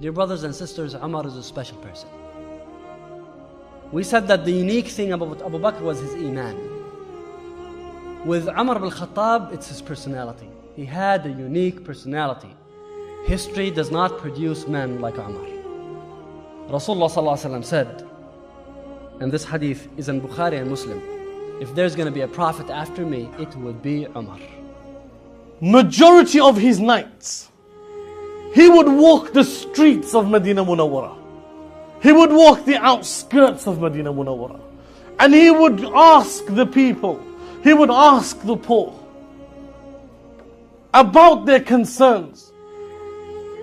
Dear brothers and sisters, Umar is a special person. We said that the unique thing about Abu Bakr was his iman. With Omar Ibn Al Khattab, it's his personality. He had a unique personality. History does not produce men like Umar. Rasulullah said, and this hadith is in Bukhari and Muslim, if there's going to be a prophet after me, it would be Umar. Majority of his nights, he would walk the streets of Medina Munawwara. He would walk the outskirts of Medina Munawwara. And he would ask the people, he would ask the poor about their concerns.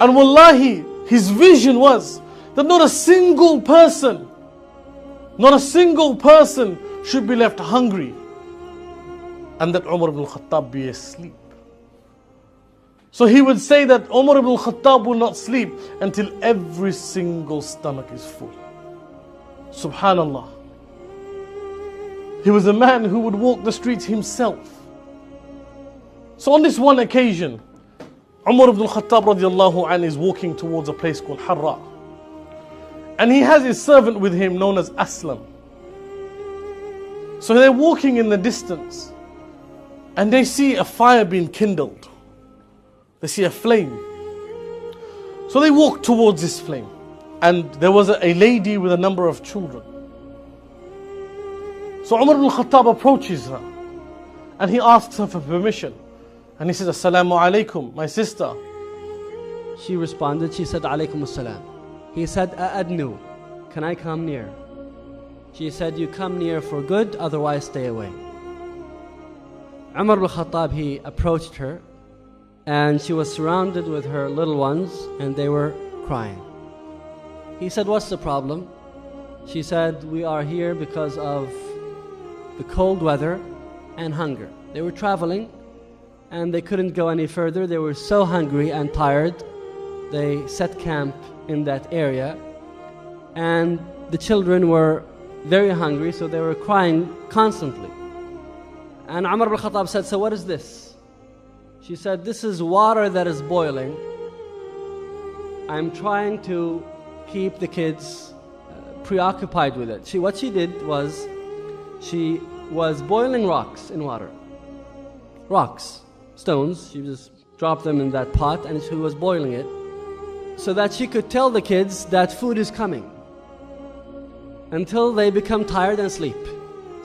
And wallahi, his vision was that not a single person should be left hungry, and that Umar Ibn Al Khattab be asleep. So he would say that Umar Ibn Al Khattab will not sleep until every single stomach is full. Subhanallah. He was a man who would walk the streets himself. So on this one occasion, Umar Ibn Al Khattab radiallahu anhu is walking towards a place called Harra. And he has his servant with him known as Aslam. So they're walking in the distance and they see a fire being kindled. They see a flame. So they walk towards this flame. And there was a lady with a number of children. So Umar Ibn Al Khattab approaches her and he asks her for permission. And he says, Assalamu alaikum, my sister. She responded, she said, Alaikum assalam. He said, A'adnu, can I come near? She said, you come near for good, otherwise stay away. Umar Ibn Al Khattab, he approached her and she was surrounded with her little ones and they were crying. He said, what's the problem? She said, we are here because of the cold weather and hunger. They were traveling and they couldn't go any further. They were so hungry and tired. They set camp in that area and the children were very hungry, so they were crying constantly. And Umar Ibn Khattab said, so what is this? She said, this is water that is boiling. I'm trying to keep the kids preoccupied with it. What she did was, she was boiling rocks in water. Rocks, stones, she just dropped them in that pot and she was boiling it so that she could tell the kids that food is coming until they become tired and sleep.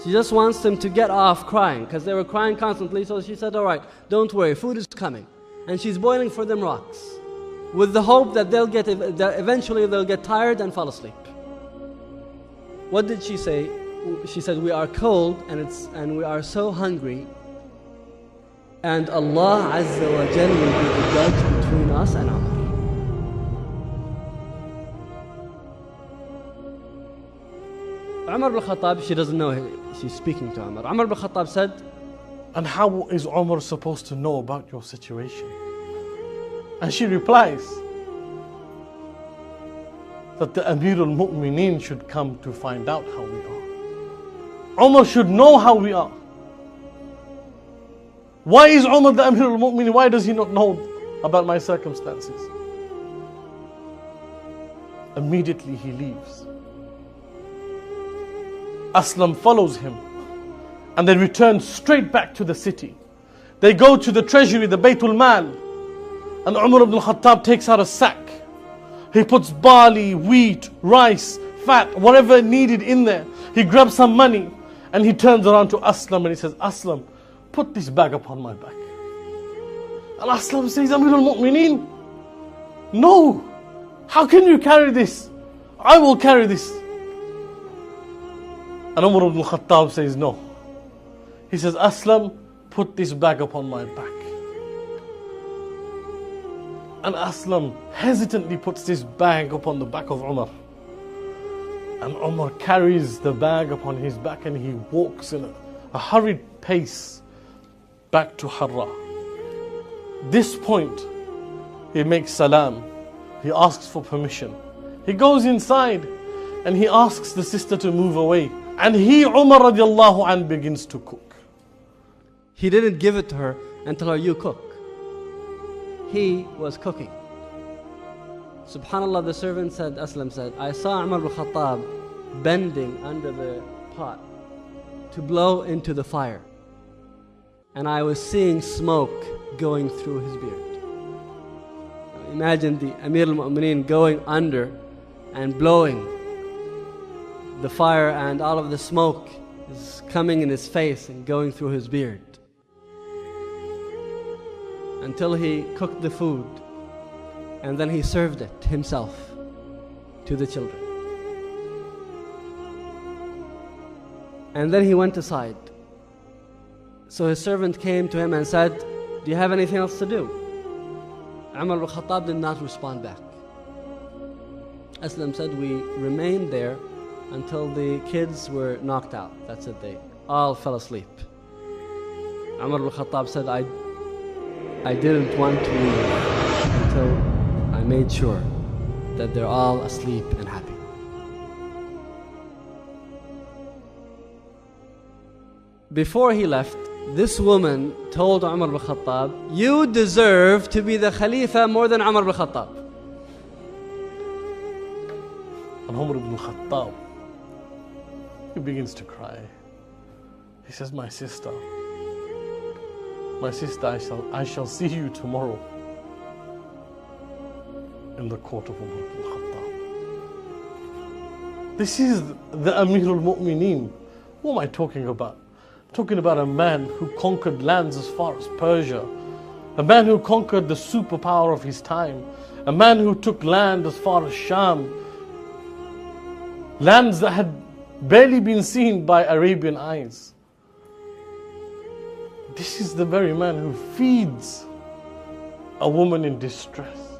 She just wants them to get off crying because they were crying constantly. So she said, all right, don't worry, food is coming. And she's boiling for them rocks with the hope that eventually they'll get tired and fall asleep. What did she say? She said, we are cold and we are so hungry, and Allah Azza wa Jal will be the judge between us and Umar. Umar Ibn Khattab, she doesn't know she's speaking to Umar. Umar Ibn Khattab said, and how is Umar supposed to know about your situation? And she replies that the Amir al-Mu'mineen should come to find out how we are. Umar should know how we are. Why is Umar the Amir al-Mu'mineen? Why does he not know about my circumstances? Immediately he leaves. Aslam follows him and they return straight back to the city. They go to the treasury, the Baytul Mal, and Umar Ibn Al Khattab takes out a sack. He puts barley, wheat, rice, fat, whatever needed in there. He grabs some money and he turns around to Aslam and he says, Aslam, put this bag upon my back. And Aslam says, Amir al-Mu'mineen, no, how can you carry this? I will carry this. And Umar Ibn Al Khattab says, no. He says, Aslam, put this bag upon my back. And Aslam hesitantly puts this bag upon the back of Umar. And Umar carries the bag upon his back and he walks in a hurried pace back to Harra. This point, he makes salam. He asks for permission. He goes inside and he asks the sister to move away. And he, Umar radiallahu anh, begins to cook. He didn't give it to her and tell her, you cook. He was cooking. Subhanallah, the servant said, Aslam said, I saw Umar Ibn Khattab bending under the pot to blow into the fire. And I was seeing smoke going through his beard. Imagine the Amir al-Mu'mineen going under and blowing the fire, and all of the smoke is coming in his face and going through his beard. Until he cooked the food, and then he served it himself to the children. And then he went aside. So his servant came to him and said, do you have anything else to do? Umar Ibn Khattab did not respond back. Aslam said, we remained there until the kids were knocked out. That's it, they all fell asleep. Umar Ibn Khattab said, I didn't want to leave until I made sure that they're all asleep and happy. Before he left, this woman told Umar ibn Khattab, you deserve to be the Khalifa more than Umar ibn Khattab. And Omar Ibn Al Khattab, he begins to cry. He says, my sister, I shall see you tomorrow in the court of Omar Ibn Al Khattab. This is the Amir al-Mu'mineen. What am I talking about? I'm talking about a man who conquered lands as far as Persia, a man who conquered the superpower of his time, a man who took land as far as Sham, lands that had barely been seen by Arabian eyes. This is the very man who feeds a woman in distress.